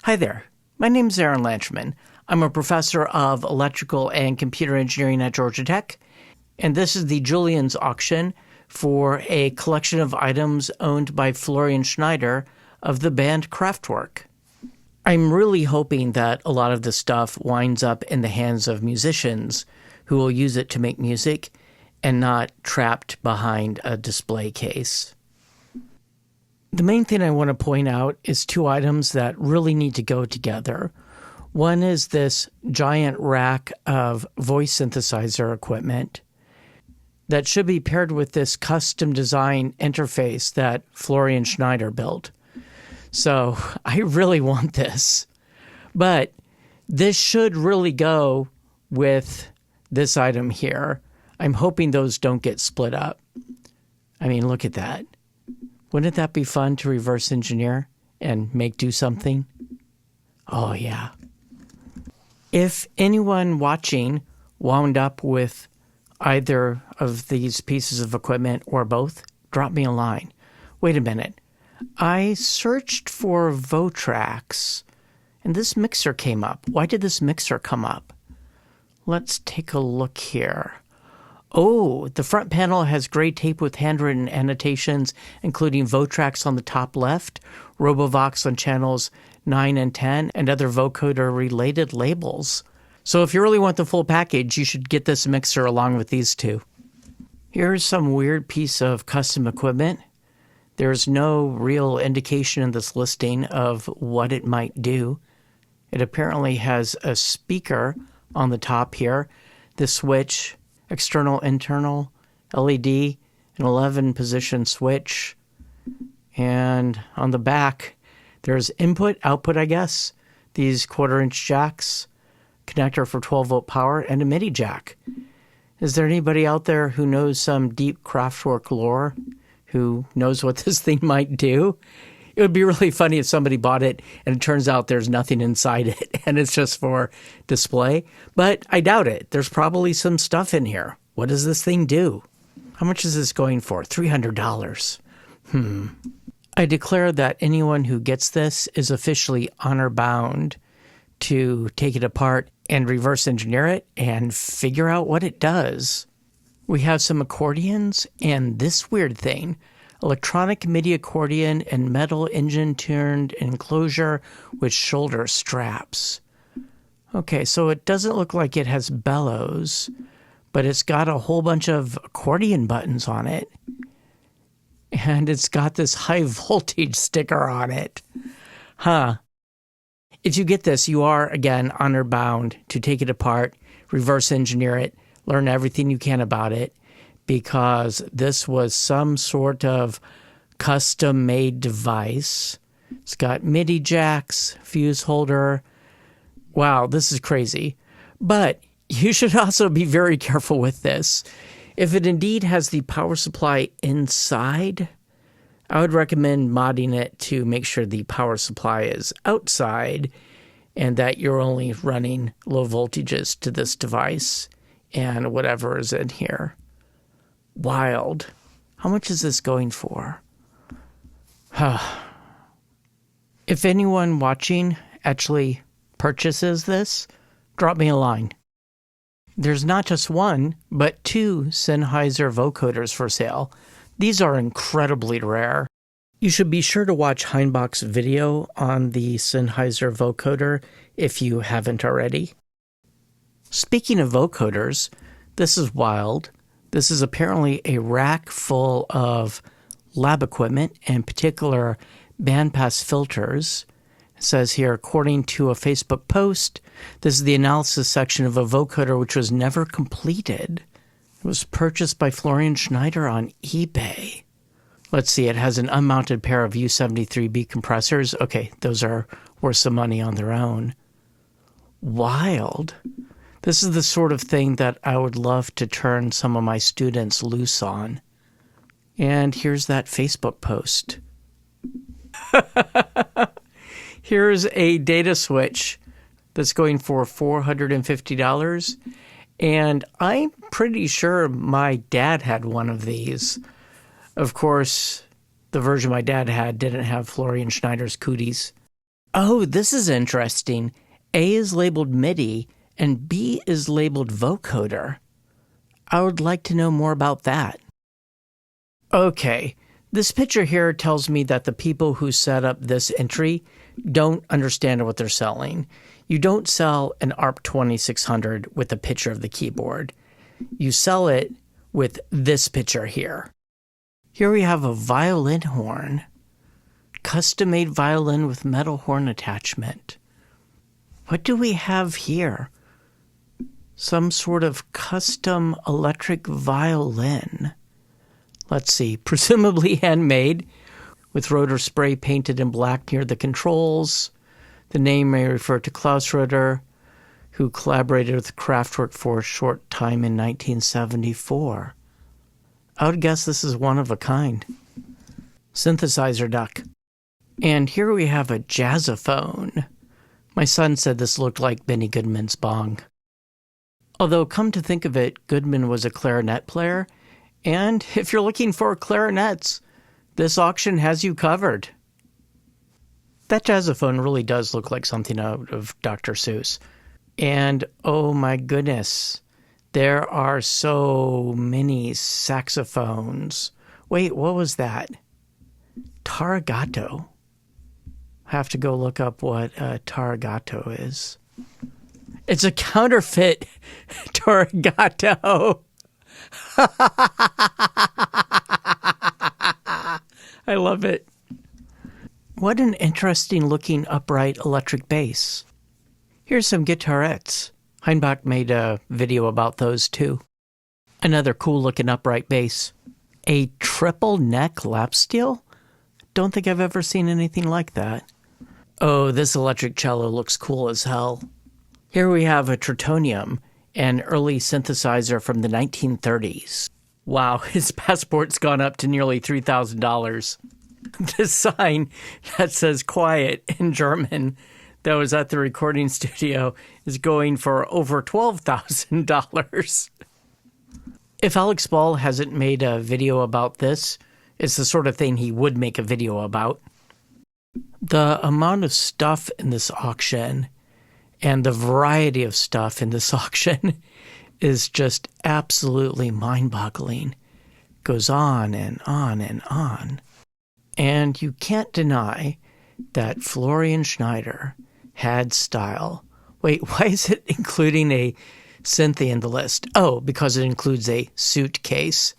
Hi there. My name is Aaron Lanchman. I'm a professor of electrical and computer engineering at Georgia Tech, and this is the Julien's auction for a collection of items owned by Florian Schneider of the band Kraftwerk. I'm really hoping that a lot of this stuff winds up in the hands of musicians who will use it to make music and not trapped behind a display case. The main thing I want to point out is two items that really need to go together. One is this giant rack of voice synthesizer equipment that should be paired with this custom design interface that Florian Schneider built. So I really want this. But this should really go with this item here. I'm hoping those don't get split up. I mean, look at that. Wouldn't that be fun to reverse engineer and do something? Oh, yeah. If anyone watching wound up with either of these pieces of equipment or both, drop me a line. Wait a minute. I searched for Votrax, and this mixer came up. Why did this mixer come up? Let's take a look here. Oh, the front panel has gray tape with handwritten annotations, including Votrax on the top left, Robovox on channels 9 and 10, and other Vocoder-related labels. So if you really want the full package, you should get this mixer along with these two. Here's some weird piece of custom equipment. There's no real indication in this listing of what it might do. It apparently has a speaker on the top here, the switch, external, internal, LED, an 11-position switch. And on the back, there's input, output, I guess, these 1/4-inch jacks, connector for 12-volt power, and a MIDI jack. Is there anybody out there who knows some deep Kraftwerk lore, who knows what this thing might do? It would be really funny if somebody bought it and it turns out there's nothing inside it and it's just for display. But I doubt it. There's probably some stuff in here. What does this thing do? How much is this going for? $300. I declare that anyone who gets this is officially honor-bound to take it apart and reverse engineer it and figure out what it does. We have some accordions and this weird thing. Electronic MIDI accordion and metal engine-tuned enclosure with shoulder straps. Okay, so it doesn't look like it has bellows, but it's got a whole bunch of accordion buttons on it. And it's got this high voltage sticker on it. If you get this, you are, again, honor-bound to take it apart, reverse engineer it, learn everything you can about it, because this was some sort of custom-made device. It's got MIDI jacks, fuse holder. Wow, this is crazy. But you should also be very careful with this. If it indeed has the power supply inside, I would recommend modding it to make sure the power supply is outside and that you're only running low voltages to this device and whatever is in here. Wild. How much is this going for? If anyone watching actually purchases this, drop me a line. There's not just one, but two Sennheiser vocoders for sale. These are incredibly rare. You should be sure to watch Heinbach's video on the Sennheiser vocoder if you haven't already. Speaking of vocoders, this is wild. This is apparently a rack full of lab equipment, in particular bandpass filters. It says here, according to a Facebook post, this is the analysis section of a vocoder which was never completed. It was purchased by Florian Schneider on eBay. Let's see, it has an unmounted pair of U73B compressors. Okay, those are worth some money on their own. Wild. This is the sort of thing that I would love to turn some of my students loose on. And here's that Facebook post. Here's a data switch that's going for $450. And I'm pretty sure my dad had one of these. Of course, the version my dad had didn't have Florian Schneider's cooties. Oh, this is interesting. A is labeled MIDI and B is labeled Vocoder. I would like to know more about that. Okay, this picture here tells me that the people who set up this entry don't understand what they're selling. You don't sell an ARP 2600 with a picture of the keyboard. You sell it with this picture here. Here we have a violin horn. Custom-made violin with metal horn attachment. What do we have here? Some sort of custom electric violin. Let's see, presumably handmade, with rotor spray painted in black near the controls. The name may refer to Klaus Rotor, who collaborated with Kraftwerk for a short time in 1974. I would guess this is one of a kind. Synthesizer duck. And here we have a jazzophone. My son said this looked like Benny Goodman's bong. Although, come to think of it, Goodman was a clarinet player, and if you're looking for clarinets, this auction has you covered. That jazzophone really does look like something out of Dr. Seuss. And oh my goodness, there are so many saxophones. Wait, what was that? Taragato. I have to go look up what a taragato is. It's a counterfeit taragato. I love it. What an interesting looking upright electric bass. Here's some guitarettes. Heinbach made a video about those too. Another cool looking upright bass. A triple neck lap steel? Don't think I've ever seen anything like that. Oh, this electric cello looks cool as hell. Here we have a Tritonium, an early synthesizer from the 1930s. Wow, his passport's gone up to nearly $3,000. This sign that says quiet in German that was at the recording studio is going for over $12,000. If Alex Ball hasn't made a video about this, it's the sort of thing he would make a video about. The amount of stuff in this auction and the variety of stuff in this auction is just absolutely mind-boggling. Goes on and on and on. And you can't deny that Florian Schneider had style. Wait, why is it including a Cynthia in the list? Oh, because it includes a suitcase.